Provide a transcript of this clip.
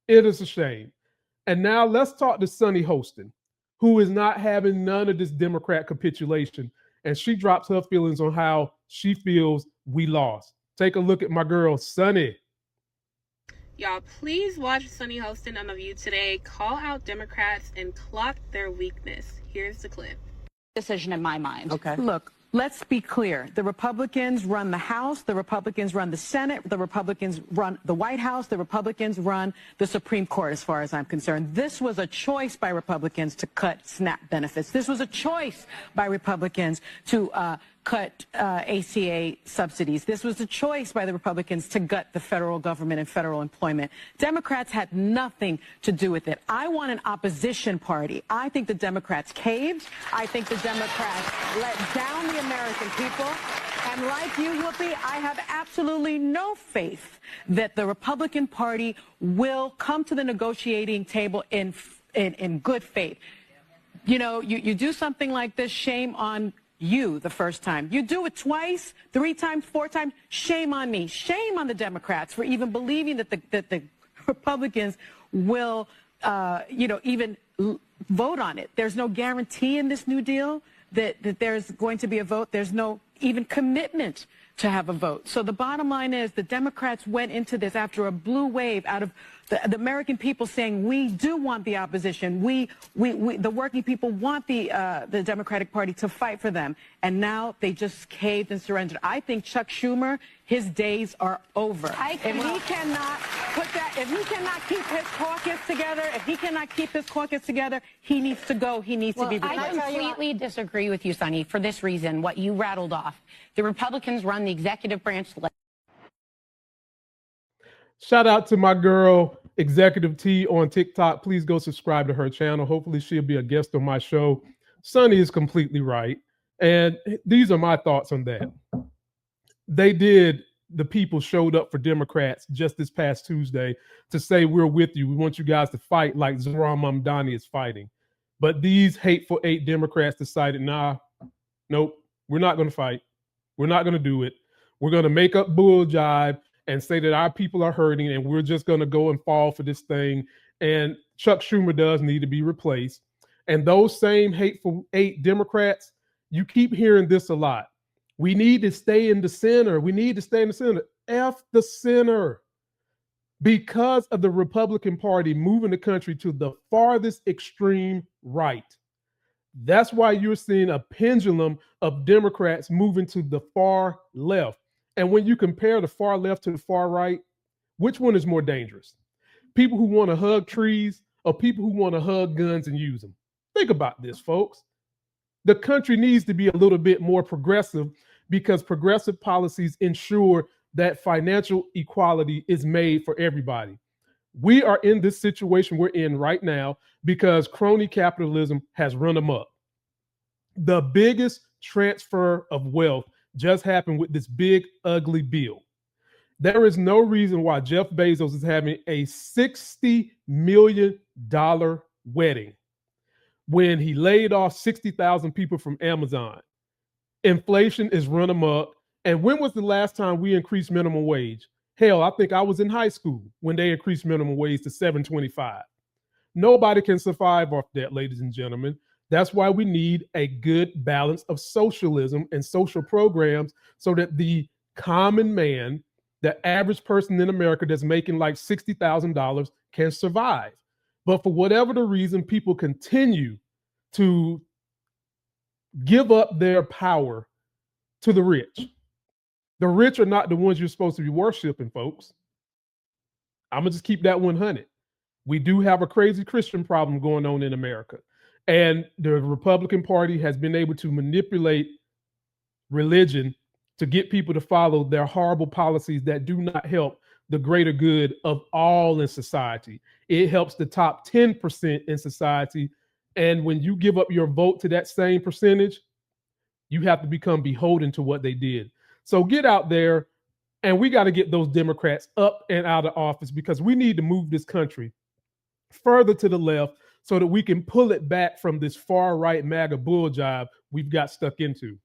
It is a shame. And now let's talk to Sunny Hostin, who is not having none of this Democrat capitulation. And she drops her feelings on how she feels we lost. Take a look at my girl, Sunny. Y'all, please watch Sunny Hostin on The View today. Call out Democrats and clock their weakness. Here's the clip. Decision in my mind. Okay. Look, let's be clear. The Republicans run the House. The Republicans run the Senate. The Republicans run the White House. The Republicans run the Supreme Court, as far as I'm concerned. This was a choice by Republicans to cut SNAP benefits. This was a choice by Republicans to cut ACA subsidies. This was a choice by the Republicans to gut the federal government and federal employment. Democrats had nothing to do with it. I want an opposition party. I think the Democrats caved. I think the Democrats let down the American people. And like you, Whoopi, I have absolutely no faith that the Republican Party will come to the negotiating table in good faith. You know, you do something like this, shame on you the first time. You do it twice, 3 times, 4 times, shame on me. Shame on the Democrats for even believing that the Republicans will, even vote on it. There's no guarantee in this New Deal that there's going to be a vote. There's no even commitment to have a vote. So the bottom line is the Democrats went into this after a blue wave out of the American people saying we do want the opposition. We the working people want the Democratic Party to fight for them. And now they just caved and surrendered. I think Chuck Schumer, his days are over. If he cannot keep his caucus together, he needs to go. He needs to be replaced. I completely disagree with you, Sunny, for this reason, what you rattled off. The Republicans run the executive branch. Shout out to my girl, Executive T on TikTok. Please go subscribe to her channel. Hopefully she'll be a guest on my show. Sunny is completely right. And these are my thoughts on that. The people showed up for Democrats just this past Tuesday to say, we're with you. We want you guys to fight like Zohran Mamdani is fighting. But these hateful 8 Democrats decided, nope, we're not going to fight. We're not going to do it. We're going to make up bull jive and say that our people are hurting and we're just going to go and fall for this thing. And Chuck Schumer does need to be replaced. And those same hateful 8 Democrats, you keep hearing this a lot. We need to stay in the center. We need to stay in the center. F the center. Because of the Republican Party moving the country to the farthest extreme right. That's why you're seeing a pendulum of Democrats moving to the far left. And when you compare the far left to the far right, which one is more dangerous? People who want to hug trees or people who want to hug guns and use them? Think about this, folks. The country needs to be a little bit more progressive because progressive policies ensure that financial equality is made for everybody. We are in this situation we're in right now because crony capitalism has run amok. The biggest transfer of wealth just happened with this big, ugly bill. There is no reason why Jeff Bezos is having a $60 million wedding when he laid off 60,000 people from Amazon. Inflation is run amok. And when was the last time we increased minimum wage? Hell, I think I was in high school when they increased minimum wage to $7.25. Nobody can survive off that, ladies and gentlemen. That's why we need a good balance of socialism and social programs so that the common man, the average person in America that's making like $60,000 can survive. But for whatever the reason, people continue to give up their power to the rich. The rich are not the ones you're supposed to be worshiping, folks. I'm going to just keep that 100. We do have a crazy Christian problem going on in America. And the Republican Party has been able to manipulate religion to get people to follow their horrible policies that do not help the greater good of all in society. It helps the top 10% in society. And when you give up your vote to that same percentage, you have to become beholden to what they did. So get out there, and we got to get those Democrats up and out of office because we need to move this country further to the left so that we can pull it back from this far right MAGA bull job we've got stuck into.